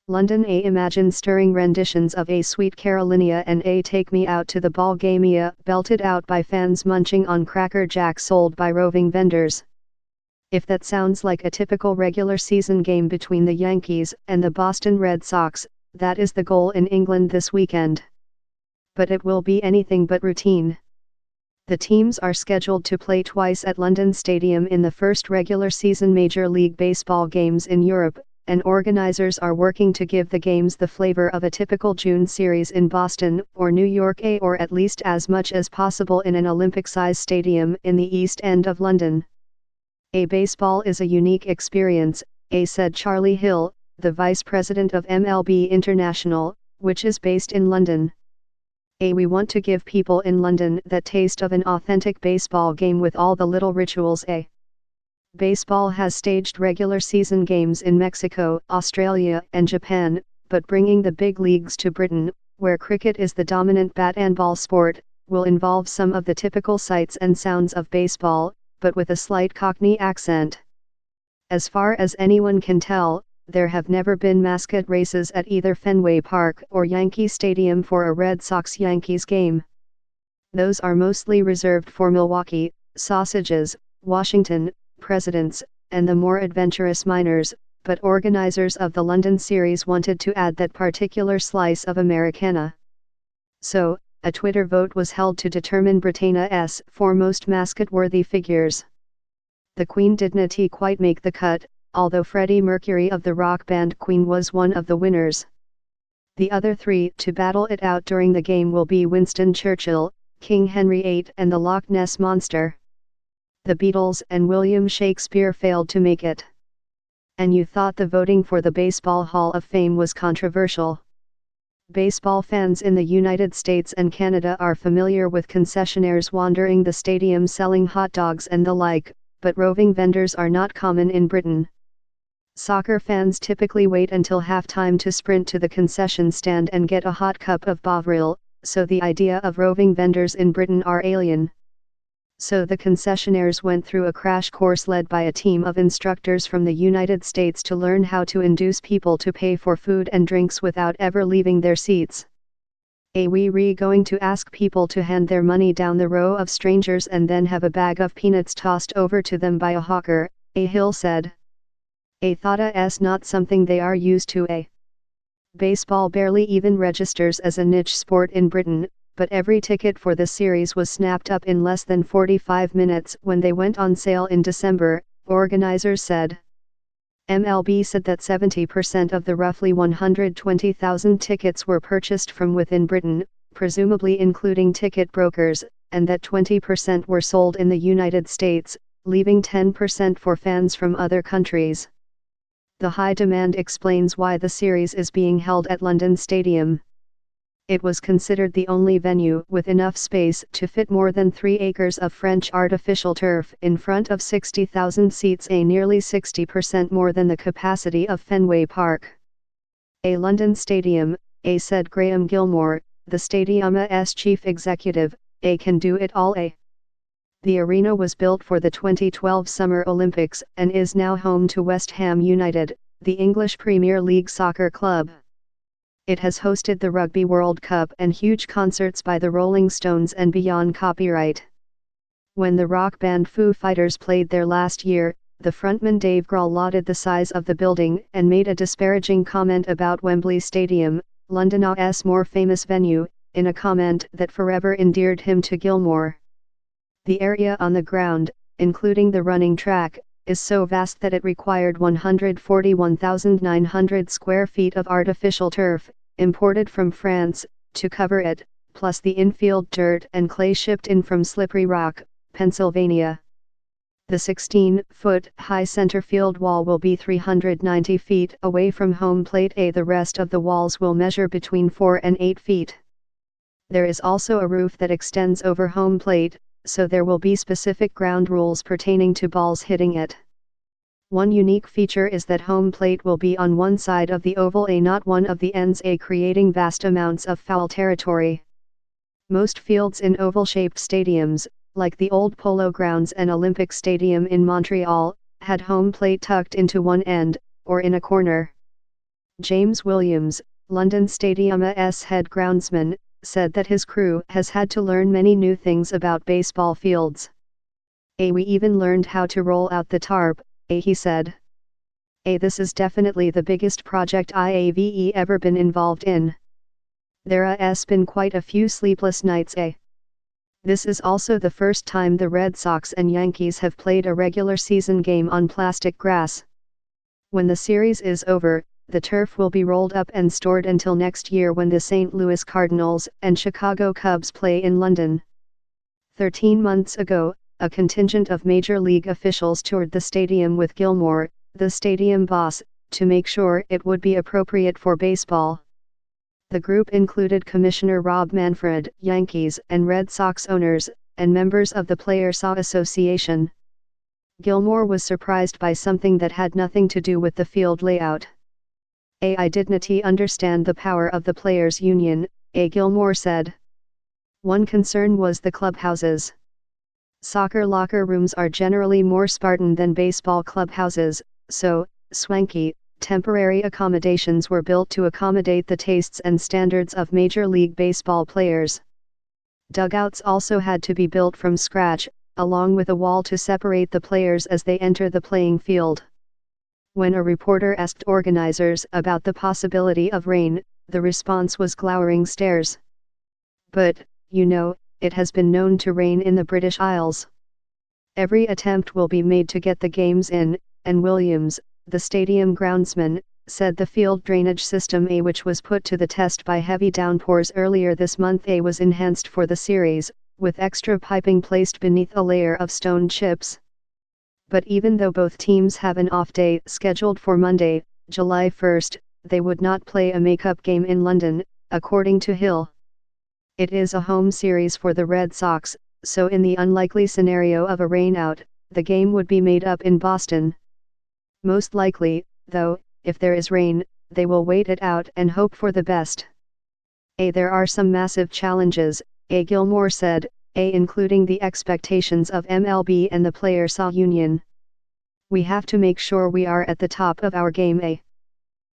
London. A. Imagine stirring renditions of A Sweet Carolina and A Take Me Out to the Ball Game, belted out by fans munching on Cracker Jack sold by roving vendors. If that sounds like a typical regular season game between the Yankees and the Boston Red Sox, that is the goal in England this weekend. But it will be anything but routine. The teams are scheduled to play twice at London Stadium in the first regular season Major League Baseball games in Europe, and organizers are working to give the games the flavor of a typical June series in Boston or New York, or at least as much as possible in an Olympic-size stadium in the East End of London. Baseball is a unique experience, said Charlie Hill, the vice president of M.L.B. International, which is based in London. We want to give people in London that taste of an authentic baseball game with all the little rituals. Baseball has staged regular season games in Mexico, Australia, and Japan, but bringing the big leagues to Britain, where cricket is the dominant bat and ball sport, will involve some of the typical sights and sounds of baseball, but with a slight Cockney accent. As far as anyone can tell, there have never been mascot races at either Fenway Park or Yankee Stadium for a Red Sox-Yankees game. Those are mostly reserved for Milwaukee, Sausages, Washington, Presidents, and the more adventurous Miners, but organizers of the London series wanted to add that particular slice of Americana. So, a Twitter vote was held to determine Britannia's four most mascot-worthy figures. The Queen didn't quite make the cut, although Freddie Mercury of the rock band Queen was one of the winners. The other three to battle it out during the game will be Winston Churchill, King Henry VIII and the Loch Ness Monster. The Beatles and William Shakespeare failed to make it. And you thought the voting for the Baseball Hall of Fame was controversial. Baseball fans in the United States and Canada are familiar with concessionaires wandering the stadium selling hot dogs and the like, but roving vendors are not common in Britain. Soccer fans typically wait until halftime to sprint to the concession stand and get a hot cup of Bovril, so the idea of roving vendors in Britain are alien. So the concessionaires went through a crash course led by a team of instructors from the United States to learn how to induce people to pay for food and drinks without ever leaving their seats. We're going to ask people to hand their money down the row of strangers and then have a bag of peanuts tossed over to them by a hawker, Hill said. That's not something they are used to. Baseball barely even registers as a niche sport in Britain, but every ticket for the series was snapped up in less than 45 minutes when they went on sale in December, organizers said. M.L.B. said that 70% of the roughly 120,000 tickets were purchased from within Britain, presumably including ticket brokers, and that 20% were sold in the United States, leaving 10% for fans from other countries. The high demand explains why the series is being held at London Stadium. It was considered the only venue with enough space to fit more than 3 acres of French artificial turf in front of 60,000 seats, nearly 60% more than the capacity of Fenway Park. London Stadium, said Graham Gilmore, the stadium's chief executive, can do it all. The arena was built for the 2012 Summer Olympics and is now home to West Ham United, the English Premier League soccer club. It has hosted the Rugby World Cup and huge concerts by the Rolling Stones and beyond copyright. When the rock band Foo Fighters played there last year, the frontman Dave Grohl lauded the size of the building and made a disparaging comment about Wembley Stadium, London's more famous venue, in a comment that forever endeared him to Gilmore. The area on the ground, including the running track, is so vast that it required 141,900 square feet of artificial turf, imported from France, to cover it, plus the infield dirt and clay shipped in from Slippery Rock, Pennsylvania. The 16-foot-high center field wall will be 390 feet away from home plate. The rest of the walls will measure between 4 and 8 feet. There is also a roof that extends over home plate, so there will be specific ground rules pertaining to balls hitting it. One unique feature is that home plate will be on one side of the oval, not one of the ends, creating vast amounts of foul territory. Most fields in oval-shaped stadiums, like the old Polo Grounds and Olympic Stadium in Montreal, had home plate tucked into one end, or in a corner. James Williams, London Stadium's head groundsman, said that his crew has had to learn many new things about baseball fields. We even learned how to roll out the tarp, he said. This is definitely the biggest project I've ever been involved in. There has been quite a few sleepless nights. This is also the first time the Red Sox and Yankees have played a regular season game on plastic grass. When the series is over, the turf will be rolled up and stored until next year when the St. Louis Cardinals and Chicago Cubs play in London. 13 months ago, a contingent of Major League officials toured the stadium with Gilmore, the stadium boss, to make sure it would be appropriate for baseball. The group included Commissioner Rob Manfred, Yankees and Red Sox owners, and members of the Players' Association. Gilmore was surprised by something that had nothing to do with the field layout. I didn't understand the power of the Players' Union, Gilmore said. One concern was the clubhouses. Soccer locker rooms are generally more Spartan than baseball clubhouses, so, swanky, temporary accommodations were built to accommodate the tastes and standards of Major League Baseball players. Dugouts also had to be built from scratch, along with a wall to separate the players as they enter the playing field. When a reporter asked organizers about the possibility of rain, the response was glowering stares. But, it has been known to rain in the British Isles. Every attempt will be made to get the games in, and Williams, the stadium groundsman, said the field drainage system which was put to the test by heavy downpours earlier this month was enhanced for the series, with extra piping placed beneath a layer of stone chips. But even though both teams have an off day scheduled for Monday, July 1st, they would not play a make-up game in London, according to Hill. It is a home series for the Red Sox, so in the unlikely scenario of a rainout, the game would be made up in Boston. Most likely, though, if there is rain, they will wait it out and hope for the best. There are some massive challenges, Gilmore said, including the expectations of MLB and the Players' Union. We have to make sure we are at the top of our game.